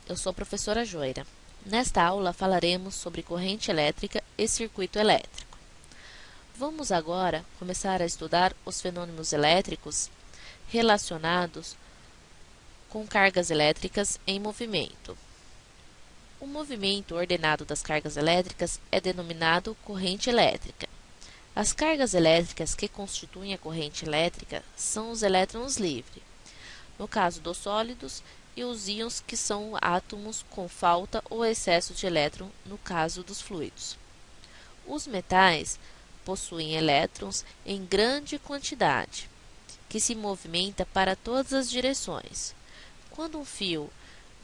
eu sou a professora Joira. Nesta aula falaremos sobre corrente elétrica e circuito elétrico. Vamos agora começar a estudar os fenômenos elétricos relacionados com cargas elétricas em movimento. O movimento ordenado das cargas elétricas é denominado corrente elétrica. As cargas elétricas que constituem a corrente elétrica são os elétrons livres, no caso dos sólidos, e os íons, que são átomos com falta ou excesso de elétron, no caso dos fluidos. Os metais possuem elétrons em grande quantidade, que se movimenta para todas as direções. Quando um fio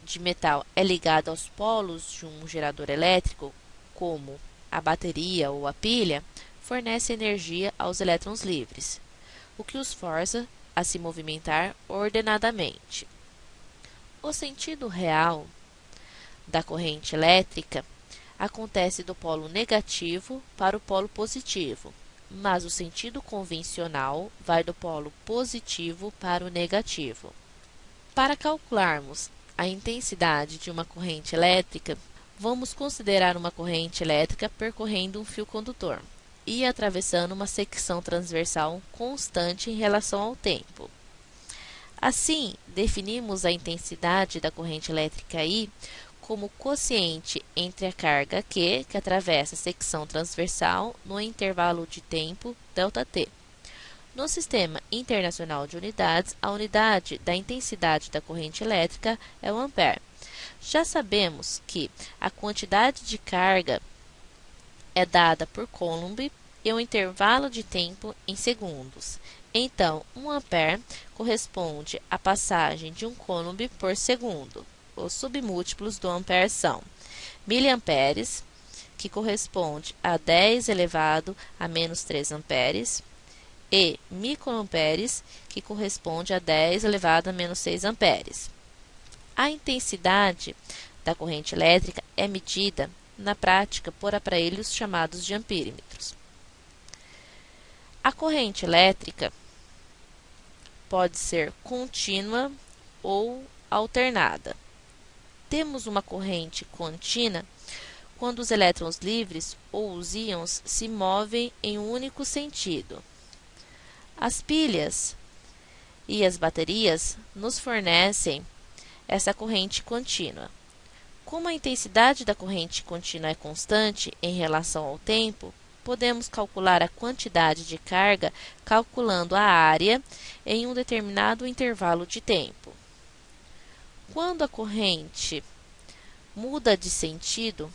de metal é ligado aos polos de um gerador elétrico, como a bateria ou a pilha, fornece energia aos elétrons livres, o que os força a se movimentar ordenadamente. O sentido real da corrente elétrica acontece do polo negativo para o polo positivo, mas o sentido convencional vai do polo positivo para o negativo. Para calcularmos a intensidade de uma corrente elétrica, vamos considerar uma corrente elétrica percorrendo um fio condutor e atravessando uma secção transversal constante em relação ao tempo. Assim, definimos a intensidade da corrente elétrica I como quociente entre a carga Q, que atravessa a secção transversal, no intervalo de tempo ΔT. No Sistema Internacional de Unidades, a unidade da intensidade da corrente elétrica é o ampere. Já sabemos que a quantidade de carga é dada por Coulomb e o intervalo de tempo em segundos. Então, 1 ampere corresponde à passagem de um Coulomb por segundo. Os submúltiplos do ampere são miliamperes, que corresponde a 10 elevado a menos 3 amperes, e microamperes, que corresponde a 10 elevado a menos 6 amperes. A intensidade da corrente elétrica é medida na prática por aparelhos chamados de amperímetros. A corrente elétrica pode ser contínua ou alternada. Temos uma corrente contínua quando os elétrons livres ou os íons se movem em um único sentido. As pilhas e as baterias nos fornecem essa corrente contínua. Como a intensidade da corrente contínua é constante em relação ao tempo, podemos calcular a quantidade de carga calculando a área em um determinado intervalo de tempo. Quando a corrente muda de sentido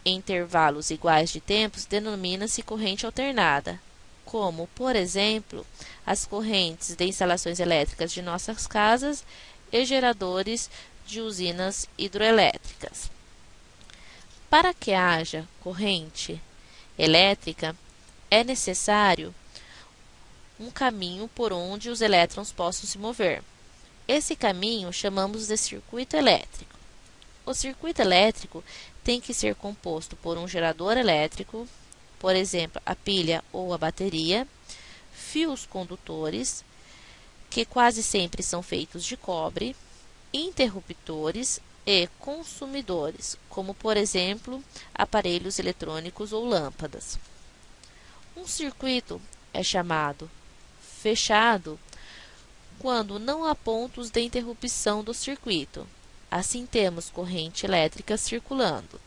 em intervalos iguais de tempos, denomina-se corrente alternada, como, por exemplo, as correntes de instalações elétricas de nossas casas e geradores de usinas hidroelétricas. Para que haja corrente elétrica, é necessário um caminho por onde os elétrons possam se mover. Esse caminho chamamos de circuito elétrico. O circuito elétrico tem que ser composto por um gerador elétrico, por exemplo, a pilha ou a bateria, fios condutores, que quase sempre são feitos de cobre, interruptores e consumidores, como, por exemplo, aparelhos eletrônicos ou lâmpadas. Um circuito é chamado fechado quando não há pontos de interrupção do circuito. Assim, temos corrente elétrica circulando.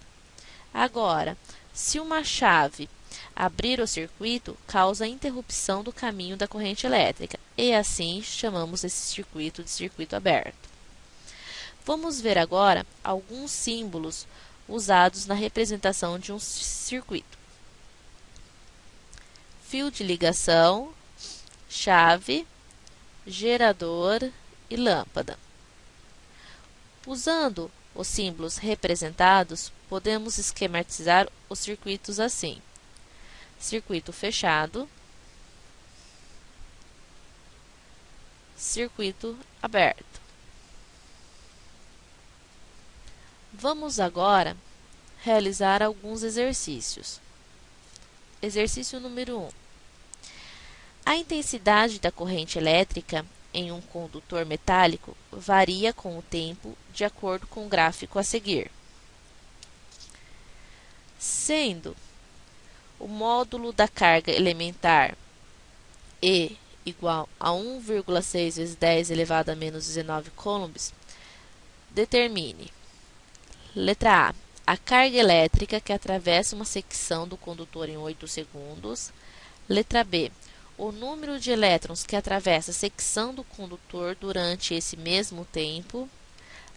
Agora, se uma chave abrir o circuito, causa interrupção do caminho da corrente elétrica, e assim chamamos esse circuito de circuito aberto. Vamos ver agora alguns símbolos usados na representação de um circuito: fio de ligação, chave, gerador e lâmpada. Usando os símbolos representados, podemos esquematizar os circuitos assim: circuito fechado, circuito aberto. Vamos agora realizar alguns exercícios. Exercício número 1. A intensidade da corrente elétrica em um condutor metálico varia com o tempo, de acordo com o gráfico a seguir. Sendo o módulo da carga elementar E igual a 1,6 vezes 10 elevado a menos 19 coulombs, determine: letra A, a carga elétrica que atravessa uma secção do condutor em 8 segundos. Letra B, o número de elétrons que atravessa a secção do condutor durante esse mesmo tempo.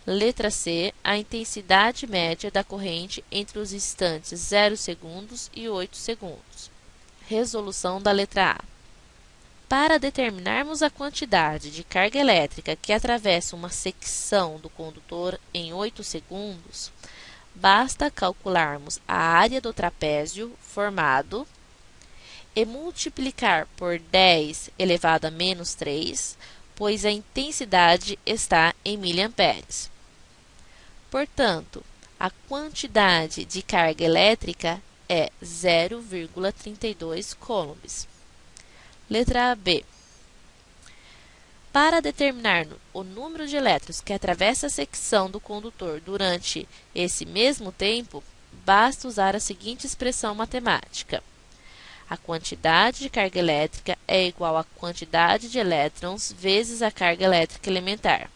Letra C, a intensidade média da corrente entre os instantes 0 segundos e 8 segundos. Resolução da letra A. Para determinarmos a quantidade de carga elétrica que atravessa uma secção do condutor em 8 segundos, basta calcularmos a área do trapézio formado e multiplicar por 10 elevado a menos 3, pois a intensidade está em miliamperes. Portanto, a quantidade de carga elétrica é 0,32 coulombs. Letra B. Para determinar o número de elétrons que atravessa a secção do condutor durante esse mesmo tempo, basta usar a seguinte expressão matemática: a quantidade de carga elétrica é igual à quantidade de elétrons vezes a carga elétrica elementar.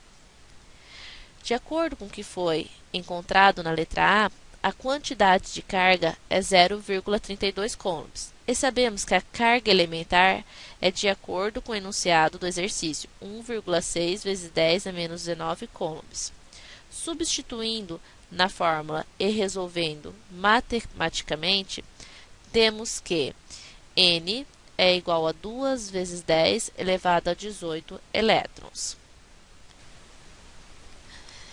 De acordo com o que foi encontrado na letra A, a quantidade de carga é 0,32 coulombs. E sabemos que a carga elementar é de acordo com o enunciado do exercício, 1,6 vezes 10 a menos 19 coulombs. Substituindo na fórmula e resolvendo matematicamente, temos que N é igual a 2 vezes 10 elevado a 18 elétrons.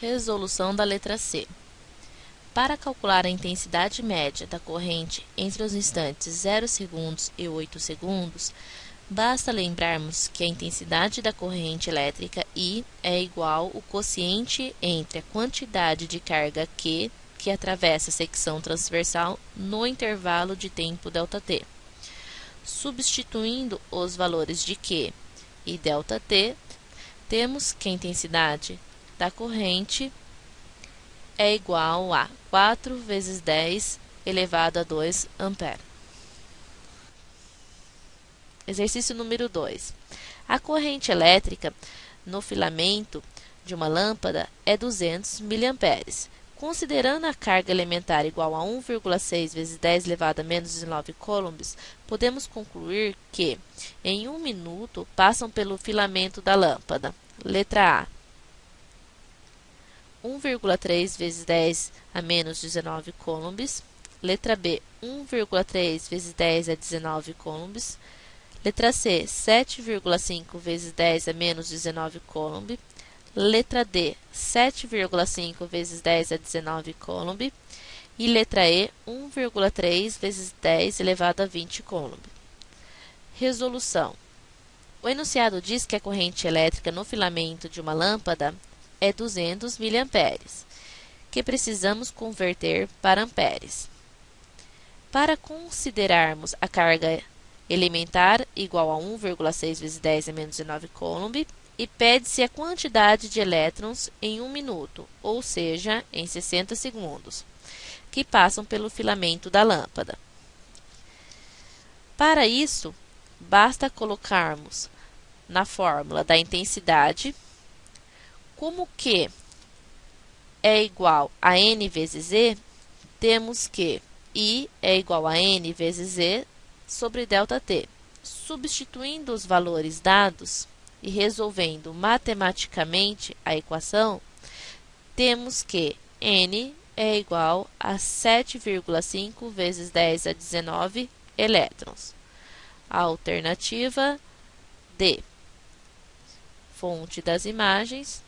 Resolução da letra C. Para calcular a intensidade média da corrente entre os instantes 0 segundos e 8 segundos, basta lembrarmos que a intensidade da corrente elétrica I é igual ao quociente entre a quantidade de carga Q que atravessa a secção transversal no intervalo de tempo ΔT. Substituindo os valores de Q e ΔT, temos que a intensidade da corrente é igual a 4 vezes 10 elevado a 2 ampere. Exercício número 2. A corrente elétrica no filamento de uma lâmpada é 200 mA. Considerando a carga elementar igual a 1,6 vezes 10 elevado a menos 19 coulombs, podemos concluir que, em 1 minuto, passam pelo filamento da lâmpada. Letra A, 1,3 vezes 10 a menos 19 coulombs. Letra B, 1,3 vezes 10 a 19 coulombs. Letra C, 7,5 vezes 10 a menos 19 coulomb. Letra D, 7,5 vezes 10 a 19 coulomb. E letra E, 1,3 vezes 10 elevado a 20 coulomb. Resolução. O enunciado diz que a corrente elétrica no filamento de uma lâmpada é 200 mA, que precisamos converter para amperes. Para considerarmos a carga elementar igual a 1,6 vezes 10 a menos 19 coulomb, e pede-se a quantidade de elétrons em 1 minuto, ou seja, em 60 segundos, que passam pelo filamento da lâmpada. Para isso, basta colocarmos na fórmula da intensidade, como Q é igual a N vezes E, temos que I é igual a N vezes E sobre ΔT. Substituindo os valores dados e resolvendo matematicamente a equação, temos que N é igual a 7,5 vezes 10 a 19 elétrons. A alternativa D. Fonte das imagens.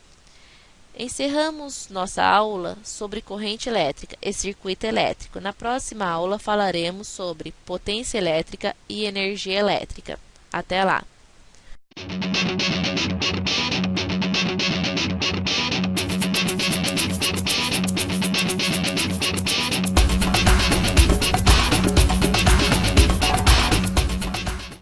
Encerramos nossa aula sobre corrente elétrica e circuito elétrico. Na próxima aula falaremos sobre potência elétrica e energia elétrica. Até lá!